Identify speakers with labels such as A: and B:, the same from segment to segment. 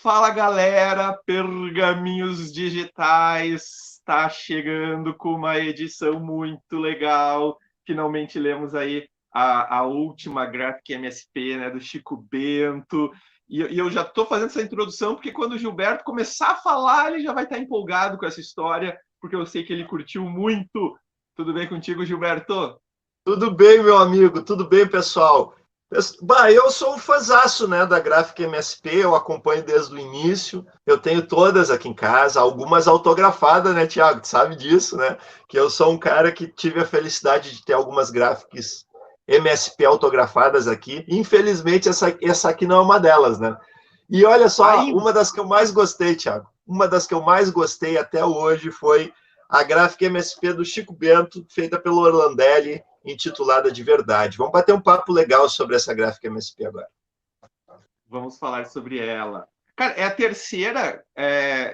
A: Fala galera, Pergaminhos Digitais está chegando com uma edição muito legal. Finalmente lemos aí a última Graphic MSP, né, do Chico Bento. E eu já estou fazendo essa introdução porque quando o Gilberto começar a falar, ele já vai estar empolgado com essa história, porque eu sei que ele curtiu muito. Tudo bem contigo, Gilberto?
B: Tudo bem, meu amigo? Tudo bem, pessoal? Bah, eu sou um fãzaço, né, da Graphic MSP, eu acompanho desde o início, eu tenho todas aqui em casa, algumas autografadas, né, Thiago? Tu sabe disso, né? Que eu sou um cara que tive a felicidade de ter algumas Graphics MSP autografadas aqui. Infelizmente, essa aqui não é uma delas, né? E olha só,
A: Aí,
B: uma das que eu mais gostei, Thiago, uma das que eu mais gostei até hoje foi a Graphic MSP do Chico Bento, feita pelo Orlandelli, intitulada De Verdade. Vamos bater um papo legal sobre essa Graphic MSP agora.
A: vamos falar sobre ela. Cara, é a terceira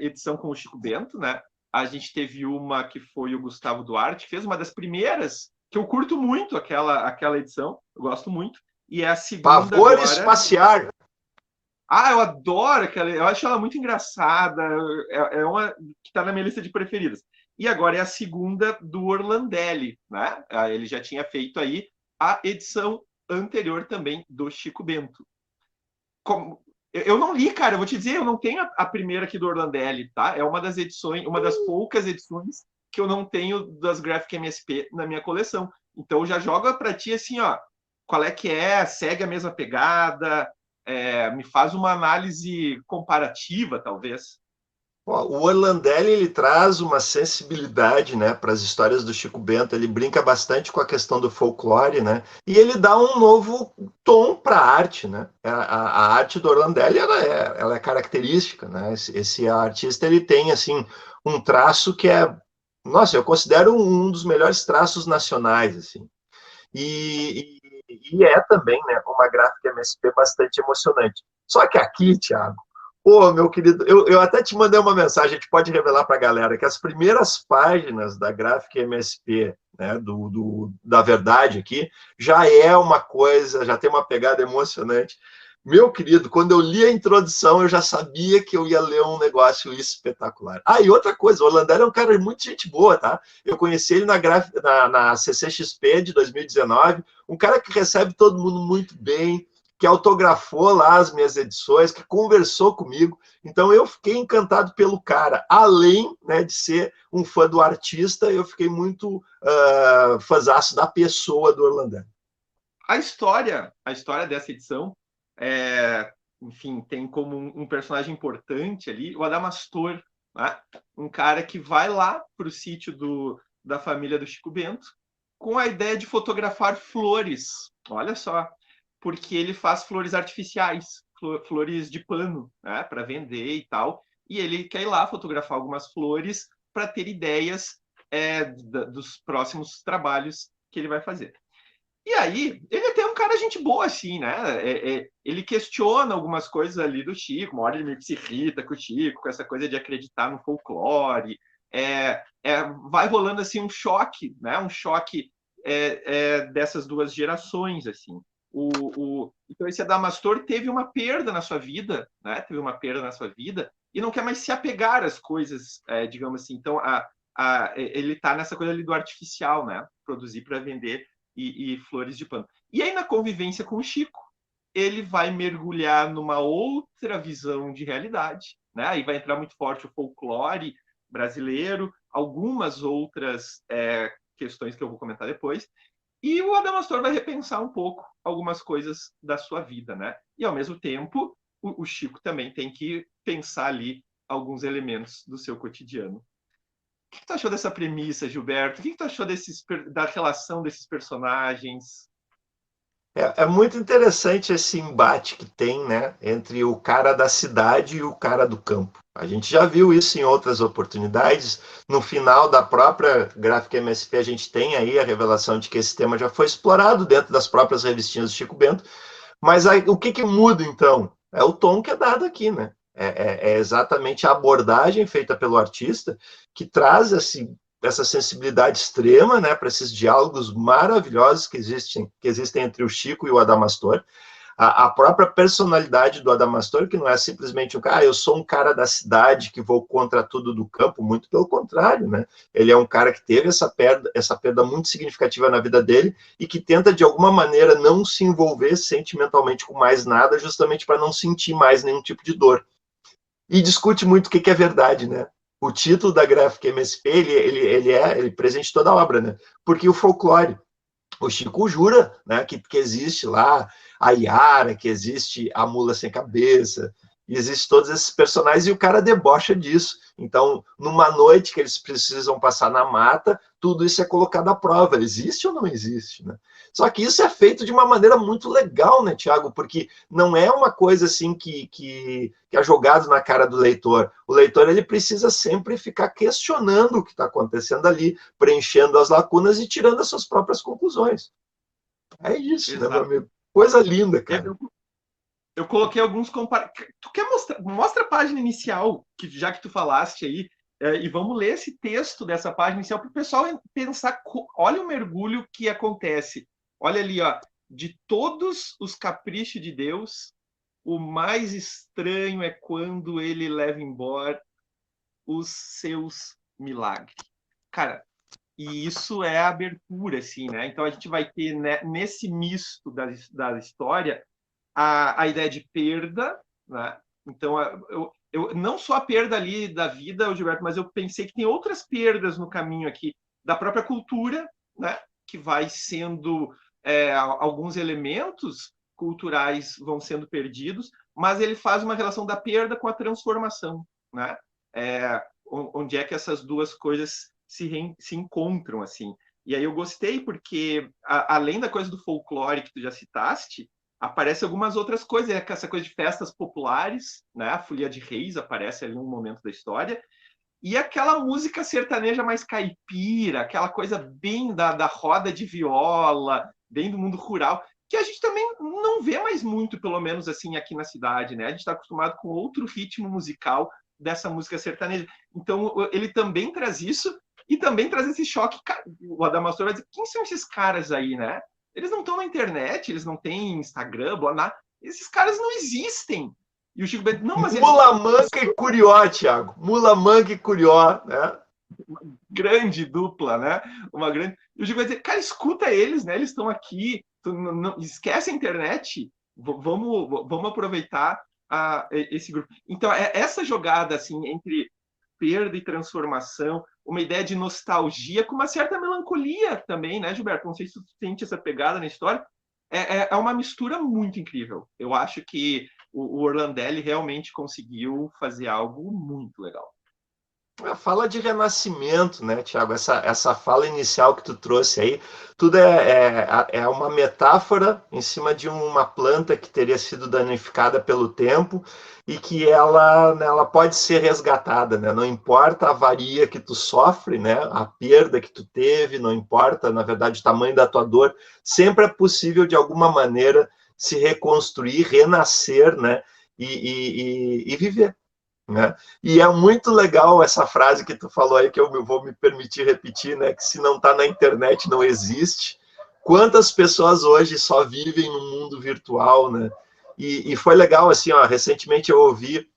A: edição com o Chico Bento, né? A gente teve uma que foi o Gustavo Duarte, que fez uma das primeiras, que eu curto muito aquela edição, eu gosto muito. E é a segunda
B: Pavor
A: agora.
B: Espaciar.
A: Ah, eu adoro aquela, eu acho ela muito engraçada, é uma que está na minha lista de preferidas. E agora é a segunda do Orlandelli, né? Ele já tinha feito aí a edição anterior também do Chico Bento. Como, eu não li, cara, eu vou te dizer, eu não tenho a primeira aqui do Orlandelli, tá? É uma das edições, uma das poucas edições que eu não tenho das Graphic MSP na minha coleção. Então já joga para ti assim, ó, qual é que é, segue a mesma pegada, me faz uma análise comparativa, talvez.
B: O Orlandelli ele traz uma sensibilidade, né, para as histórias do Chico Bento. Ele brinca bastante com a questão do folclore, né, e ele dá um novo tom para a arte, né. A arte do Orlandelli ela é característica, né. Esse artista ele tem assim um traço que é, nossa, eu considero um dos melhores traços nacionais, assim. E é também, né, uma gráfica MSP bastante emocionante. Só que aqui, Thiago, pô, meu querido, eu até te mandei uma mensagem, a gente pode revelar para a galera que as primeiras páginas da gráfica MSP, né, da verdade aqui, já é uma coisa, já tem uma pegada emocionante. Meu querido, quando eu li a introdução, eu já sabia que eu ia ler um negócio espetacular. Ah, e outra coisa, o Orlandelli é um cara muito gente boa, tá? Eu conheci ele na CCXP de 2019, um cara que recebe todo mundo muito bem, que autografou lá as minhas edições, que conversou comigo. Então eu fiquei encantado pelo cara. Além, né, de ser um fã do artista, eu fiquei muito fãzaço da pessoa do Orlandelli.
A: A história dessa edição, enfim, tem como um personagem importante ali o Adamastor, né? Um cara que vai lá para o sítio da família do Chico Bento com a ideia de fotografar flores. Olha só, porque ele faz flores artificiais, flores de pano, né, para vender e tal. E ele quer ir lá fotografar algumas flores para ter ideias dos próximos trabalhos que ele vai fazer. E aí, ele é até um cara gente boa, assim, né? Ele questiona algumas coisas ali do Chico, uma hora ele meio que se irrita com o Chico, com essa coisa de acreditar no folclore. Vai rolando, assim, um choque, né? Um choque dessas duas gerações, assim. Então, esse Adamastor teve uma perda na sua vida, né? Teve uma perda na sua vida e não quer mais se apegar às coisas, digamos assim. Então, ele está nessa coisa ali do artificial, né? Produzir para vender e flores de pano. E aí, na convivência com o Chico, ele vai mergulhar numa outra visão de realidade, né? Aí vai entrar muito forte o folclore brasileiro, algumas outras questões que eu vou comentar depois, e o Adamastor vai repensar um pouco algumas coisas da sua vida, né? E, ao mesmo tempo, o Chico também tem que pensar ali alguns elementos do seu cotidiano. O que tu achou dessa premissa, Gilberto? O que tu achou da relação desses personagens?
B: É muito interessante esse embate que tem, né, entre o cara da cidade e o cara do campo. A gente já viu isso em outras oportunidades. No final da própria Gráfica MSP, a gente tem aí a revelação de que esse tema já foi explorado dentro das próprias revistinhas do Chico Bento. Mas aí, o que muda, então? É o tom que é dado aqui, né? É exatamente a abordagem feita pelo artista que traz essa sensibilidade extrema, né, para esses diálogos maravilhosos que existem entre o Chico e o Adamastor. a própria personalidade do Adamastor, que não é simplesmente um cara, eu sou um cara da cidade que vou contra tudo do campo, muito pelo contrário, né? Ele é um cara que teve essa perda muito significativa na vida dele e que tenta, de alguma maneira, não se envolver sentimentalmente com mais nada, justamente para não sentir mais nenhum tipo de dor. E discute muito o que é verdade, né? O título da Graphic MSP, ele presente toda a obra, né? Porque o folclore, o Chico jura, né, que existe lá a Yara, que existe a Mula Sem Cabeça, e existe todos esses personagens, e o cara debocha disso. Então, numa noite que eles precisam passar na mata, tudo isso é colocado à prova. Existe ou não existe, né? Só que isso é feito de uma maneira muito legal, né, Tiago? Porque não é uma coisa assim que é jogado na cara do leitor. O leitor ele precisa sempre ficar questionando o que está acontecendo ali, preenchendo as lacunas e tirando as suas próprias conclusões. É isso, né, meu
A: Exato.
B: amigo? Coisa linda, cara.
A: Eu coloquei alguns Tu quer mostrar? Mostra a página inicial, já que tu falaste aí, e vamos ler esse texto dessa página inicial para o pessoal pensar. Olha o mergulho que acontece. Olha ali, ó. De todos os caprichos de Deus, o mais estranho é quando ele leva embora os seus milagres. Cara, e isso é a abertura, assim, né? Então a gente vai ter, né, nesse misto da história a ideia de perda, né? Então, eu não só a perda ali da vida, Gilberto, mas eu pensei que tem outras perdas no caminho aqui, da própria cultura, né? Que vai sendo, alguns elementos culturais vão sendo perdidos, mas ele faz uma relação da perda com a transformação, né? Onde é que essas duas coisas se encontram, assim. E aí eu gostei porque, além da coisa do folclore que tu já citaste, aparece algumas outras coisas, essa coisa de festas populares, né? A Folia de Reis aparece ali em um momento da história, e aquela música sertaneja mais caipira, aquela coisa bem da roda de viola, bem do mundo rural, que a gente também não vê mais muito, pelo menos assim, aqui na cidade, né? A gente está acostumado com outro ritmo musical dessa música sertaneja. Então, ele também traz isso e também traz esse choque. O Adamastor vai dizer, quem são esses caras aí, né? Eles não estão na internet, eles não têm Instagram, blá, blá. Esses caras não existem. E o Chico Bento, não, mas eles...
B: Mula Manca e Curió, Tiago. Mula Manca e Curió, né?
A: Grande dupla, né? Uma grande... E o Chico vai dizer, cara, escuta eles, né? Eles estão aqui, não, esquece a internet, vamos aproveitar esse grupo. Então, essa jogada, assim, entre perda e transformação, uma ideia de nostalgia, com uma certa melancolia também, né, Gilberto? Não sei se tu sente essa pegada na história. É uma mistura muito incrível. Eu acho que o Orlandelli realmente conseguiu fazer algo muito legal.
B: Fala de renascimento, né, Tiago? Essa fala inicial que tu trouxe aí, tudo é uma metáfora em cima de uma planta que teria sido danificada pelo tempo e que ela pode ser resgatada, né? Não importa a avaria que tu sofre, né? A perda que tu teve, não importa, na verdade, o tamanho da tua dor, sempre é possível, de alguma maneira, se reconstruir, renascer, né? E viver. Né? E é muito legal essa frase que tu falou aí, que eu vou me permitir repetir, né? Que se não está na internet, não existe. Quantas pessoas hoje só vivem no mundo virtual, né? E foi legal, assim, ó, recentemente eu ouvi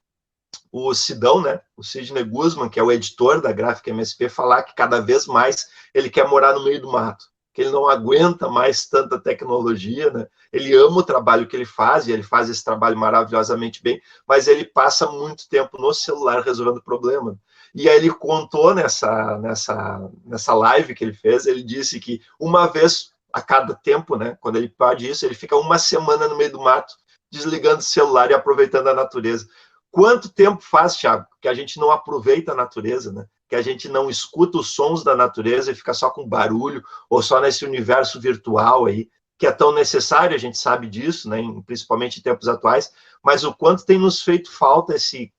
B: o Sidão, né? O Sidney Guzman, que é o editor da Gráfica MSP, falar que cada vez mais ele quer morar no meio do mato, que ele não aguenta mais tanta tecnologia, né? Ele ama o trabalho que ele faz, e ele faz esse trabalho maravilhosamente bem, mas ele passa muito tempo no celular resolvendo problema. E aí ele contou nessa live que ele fez, ele disse que uma vez a cada tempo, né, quando ele pode isso, ele fica uma semana no meio do mato, desligando o celular e aproveitando a natureza. Quanto tempo faz, Thiago, que a gente não aproveita a natureza, né? Que a gente não escuta os sons da natureza e fica só com barulho, ou só nesse universo virtual aí, que é tão necessário, a gente sabe disso, né? Principalmente em tempos atuais, mas o quanto tem nos feito falta esse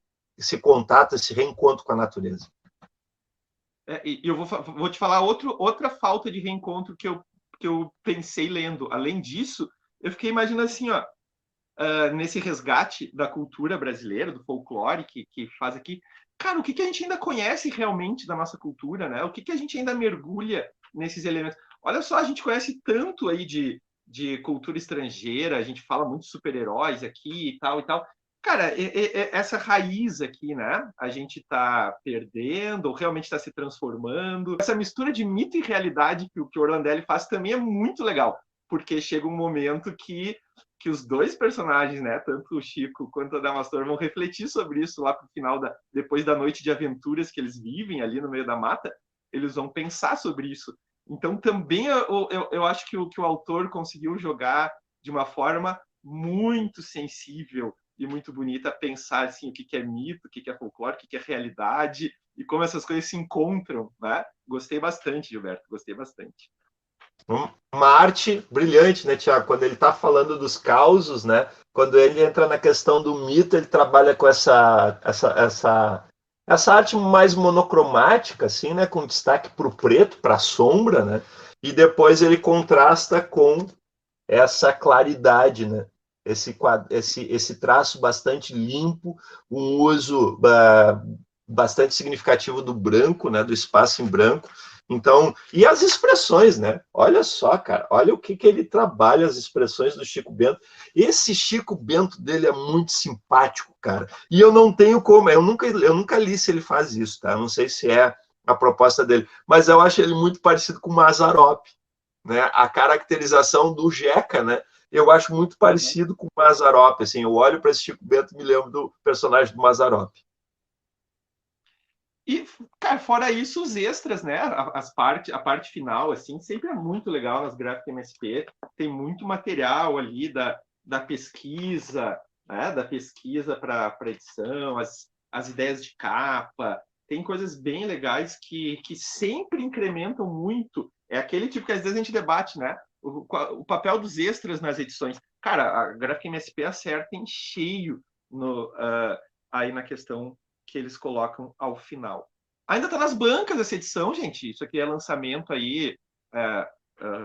B: contato, esse reencontro com a natureza.
A: E eu vou te falar outra falta de reencontro que eu pensei lendo. Além disso, eu fiquei imaginando assim, ó, nesse resgate da cultura brasileira, do folclore que faz aqui. Cara, o que a gente ainda conhece realmente da nossa cultura, né? O que a gente ainda mergulha nesses elementos? Olha só, a gente conhece tanto aí de cultura estrangeira, a gente fala muito de super-heróis aqui e tal e tal. Cara, essa raiz aqui, né? A gente está perdendo, ou realmente está se transformando. Essa mistura de mito e realidade que o Orlandelli faz também é muito legal, porque chega um momento que os dois personagens, né, tanto o Chico quanto a Damastor, vão refletir sobre isso lá pro final, depois da noite de aventuras que eles vivem ali no meio da mata, eles vão pensar sobre isso. Então, também eu acho que o autor conseguiu jogar de uma forma muito sensível e muito bonita, pensar assim, o que é mito, o que é folclore, o que é realidade, e como essas coisas se encontram, né? Gostei bastante, Gilberto, gostei bastante.
B: Uma arte brilhante, né, Tiago? Quando ele está falando dos causos, né? Quando ele entra na questão do mito, ele trabalha com essa arte mais monocromática, assim, né? Com destaque para o preto, para a sombra, né? E depois ele contrasta com essa claridade, né? Esse traço bastante limpo, um uso bastante significativo do branco, né? Do espaço em branco. Então, e as expressões, né? Olha só, cara, olha o que ele trabalha, as expressões do Chico Bento. Esse Chico Bento dele é muito simpático, cara. E eu não tenho como, eu nunca li se ele faz isso, tá? Eu não sei se é a proposta dele, mas eu acho ele muito parecido com o Mazzaropi, né? A caracterização do Jeca, né? Eu acho muito parecido com o Mazzaropi, assim, eu olho para esse Chico Bento e me lembro do personagem do Mazzaropi.
A: E, cara, fora isso, os extras, né? A parte final, assim, sempre é muito legal nas Graphic MSP. Tem muito material ali da pesquisa, né? Da pesquisa para edição, as ideias de capa. Tem coisas bem legais que sempre incrementam muito. É aquele tipo que às vezes a gente debate, né? O papel dos extras nas edições. Cara, a Graphic MSP acerta em cheio aí na questão que eles colocam ao final. Ainda está nas bancas essa edição, gente. Isso aqui é lançamento aí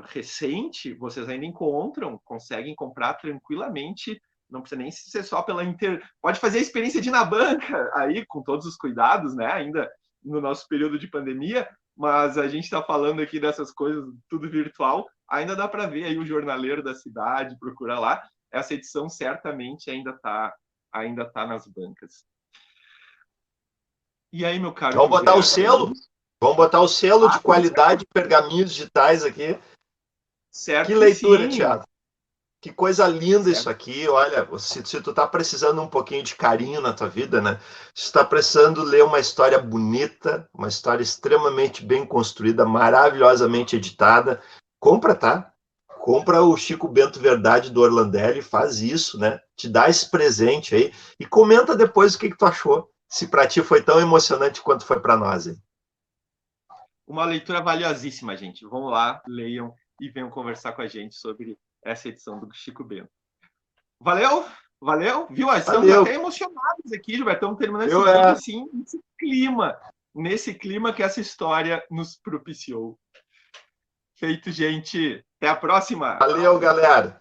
A: recente. Vocês ainda encontram, conseguem comprar tranquilamente. Não precisa nem ser só pela Pode fazer a experiência de ir na banca aí, com todos os cuidados, né? Ainda no nosso período de pandemia, mas a gente está falando aqui dessas coisas, tudo virtual. Ainda dá para ver aí o jornaleiro da cidade, procura lá. Essa edição certamente ainda tá nas bancas. E aí, meu caro
B: Vamos botar o
A: Gilberto?
B: selo? Vamos botar o selo de qualidade de pergaminhos digitais aqui.
A: Certo
B: Que
A: que
B: leitura,
A: sim.
B: Tiago. Que coisa linda isso
A: Certo.
B: aqui. Olha, se tu tá precisando um pouquinho de carinho na tua vida, né? Se tu tá precisando ler uma história bonita, uma história extremamente bem construída, maravilhosamente editada, compra, tá? Compra o Chico Bento Verdade do Orlandelli, faz isso, né? Te dá esse presente aí e comenta depois o que tu achou. Se para ti foi tão emocionante quanto foi para nós, hein?
A: Uma leitura valiosíssima, gente. Vamos lá, leiam e venham conversar com a gente sobre essa edição do Chico Bento. Valeu? Valeu? Viu? Estamos
B: Valeu.
A: até emocionados aqui, Gilberto. Estamos terminando esse
B: Eu
A: vídeo assim, nesse clima que essa história nos propiciou. Feito, gente. Até a próxima!
B: Valeu, galera.